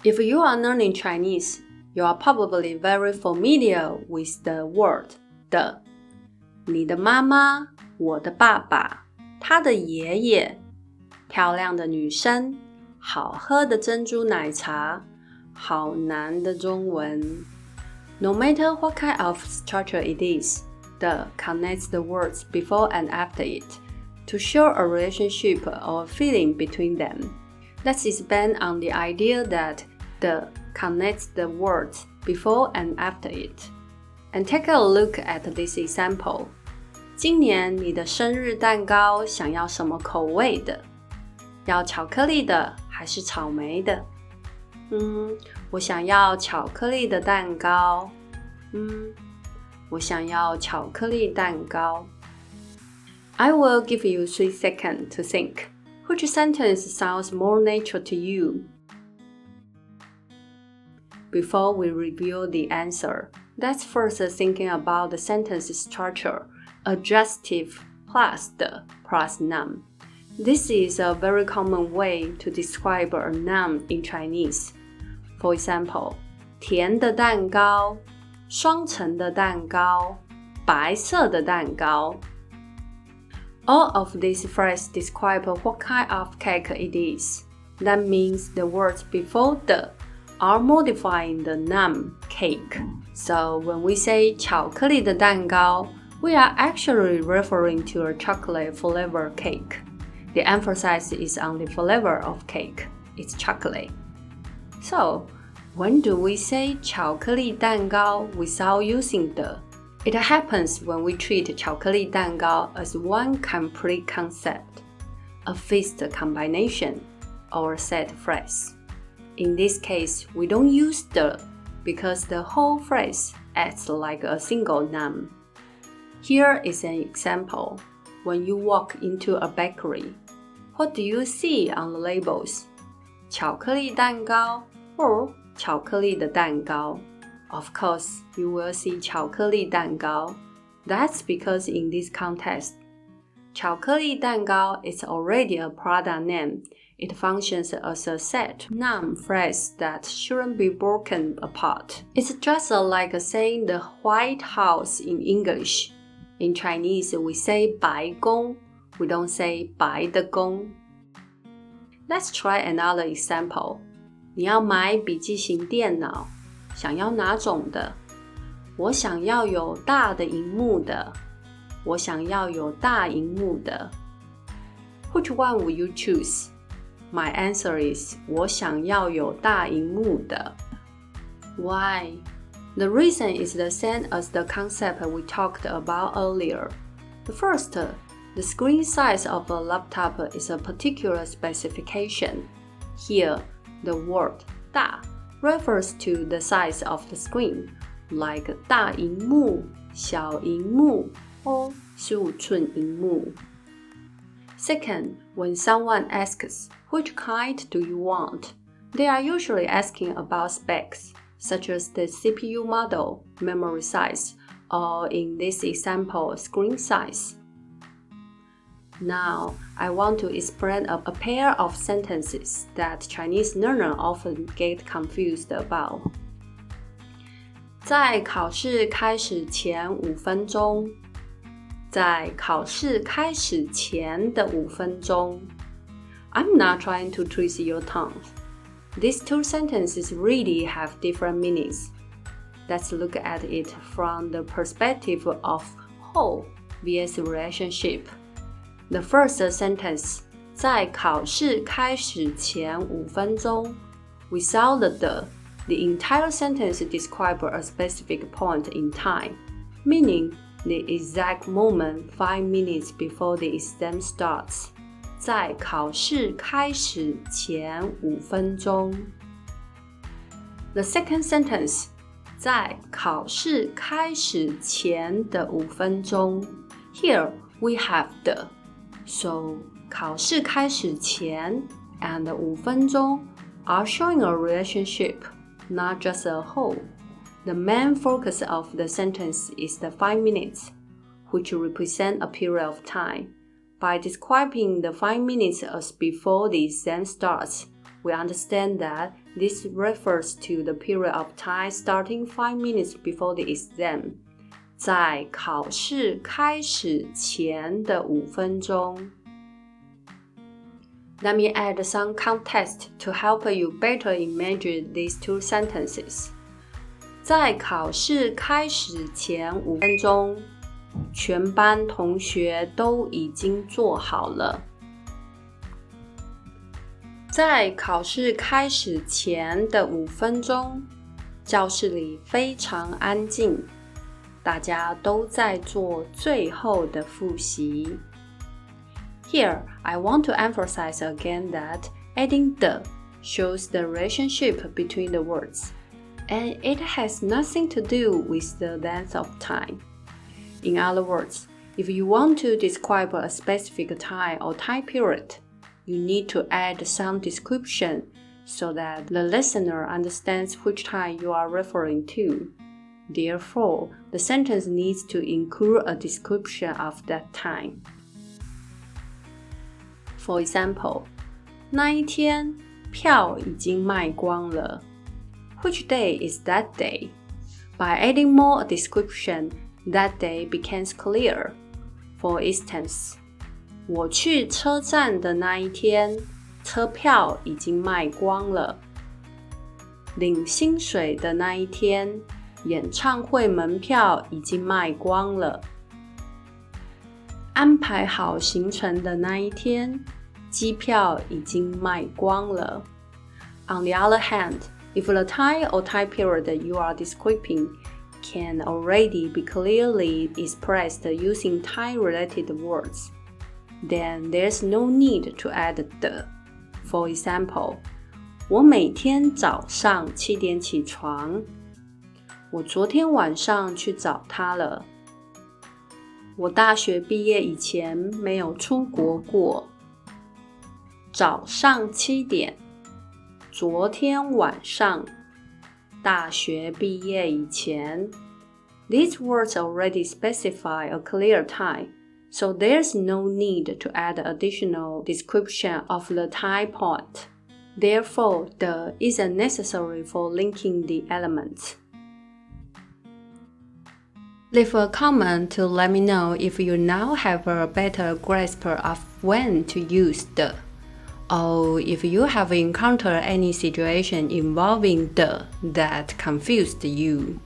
If you are learning Chinese, you are probably very familiar with the word 的。你的妈妈，我的爸爸，他的爷爷，漂亮的女生，好喝的珍珠奶茶，好难的中文。No matter what kind of structure it is, 的 connects the words before and after it to show a relationship or feeling between them. Let's expand on the idea that the connects the words before and after it. And take a look at this example. 今年你的生日蛋糕想要什么口味的？要巧克力的还是草莓的？我想要巧克力的蛋糕。我想要巧克力蛋糕。I will give you 3 seconds to think. Which sentence sounds more natural to you? Before we reveal the answer, let's first thinking about the sentence structure, adjective plus 的 plus noun. This is a very common way to describe a noun in Chinese. For example, 甜的蛋糕，双层的蛋糕，白色的蛋糕。All of these phrases describe what kind of cake it is. That means the words before 的 are modifying the noun cake. So when we say 巧克力的蛋糕, we are actually referring to a chocolate flavor cake. The emphasis is on the flavor of cake. It's chocolate. So, when do we say 巧克力蛋糕 without using 的? It happens when we treat 巧克力蛋糕 as one complete concept, a fixed combination, or a set phrase. In this case, we don't use 的 because the whole phrase acts like a single noun. Here is an example. When you walk into a bakery, what do you see on the labels? 巧克力蛋糕 or 巧克力的蛋糕. Of course, you will see 巧克力蛋糕. That's because in this context, 巧克力蛋糕 is already a product name. It functions as a set noun phrase that shouldn't be broken apart. It's just like saying the White House in English. In Chinese, we say 白宫, we don't say 白的宫. Let's try another example. 你要买笔记型电脑，想要哪种的？我想要有大的萤幕的。我想要有大萤幕的。Which one will you choose? My answer is 我想要有大萤幕的。Why? The reason is the same as the concept we talked about earlier. First, the screen size of a laptop is a particular specification. Here, the word 大 refers to the size of the screen, like 大萤幕、小萤幕 or 15寸萤幕。Second, when someone asks, which kind do you want? They are usually asking about specs, such as the CPU model, memory size, or in this example, screen size. Now, I want to explain a pair of sentences that Chinese learners often get confused about. 在考试开始前5分钟。在考试开始前的5分钟。I'm not trying to twist your tongue. These two sentences really have different meanings. Let's look at it from the perspective of whole vs relationship. The first sentence, 在考试开始前5分钟 without the entire sentence describes a specific point in time, meaning the exact moment 5 minutes before the exam starts. 在考试开始前5分钟。The second sentence, 在考试开始前的5分钟。Here we have the. So, 考试开始前 and 5分钟 are showing a relationship, not just a whole. The main focus of the sentence is the 5 minutes, which represent a period of time. By describing the 5 minutes as before the exam starts, we understand that This refers to the period of time starting 5 minutes before the exam. 在考试开始前的5分钟。Let me add some context to help you better imagine these two sentences. 在考试开始前5分钟，全班同学都已经做好了。在考试开始前的5分钟，教室里非常安静，大家都在做最后的复习。Here, I want to emphasize again that adding the shows the relationship between the words, and it has nothing to do with the length of time. In other words, if you want to describe a specific time or time period, you need to add some description so that the listener understands which time you are referring to. Therefore, the sentence needs to include a description of that time. For example, 那一天票已经卖光了。Which day is that day? By adding more description, that day becomes clear. For instance, 我去车站的那一天，车票已经卖光了。领薪水的那一天，演唱会门票已经卖光了。安排好行程的那一天，机票已经卖光了。On the other hand, if the time or time period that you are describing can already be clearly expressed using time-related words, then there's no need to add the. For example, 我每天早上7点起床。我昨天晚上去找他了。我大学毕业以前没有出国过。早上7点，昨天晚上，大学毕业以前。These words already specify a clear time, so there's no need to add additional description of the time point. Therefore, the isn't necessary for linking the elements. Leave a comment to let me know if you now have a better grasp of when to use the, or if you have encountered any situation involving the that confused you.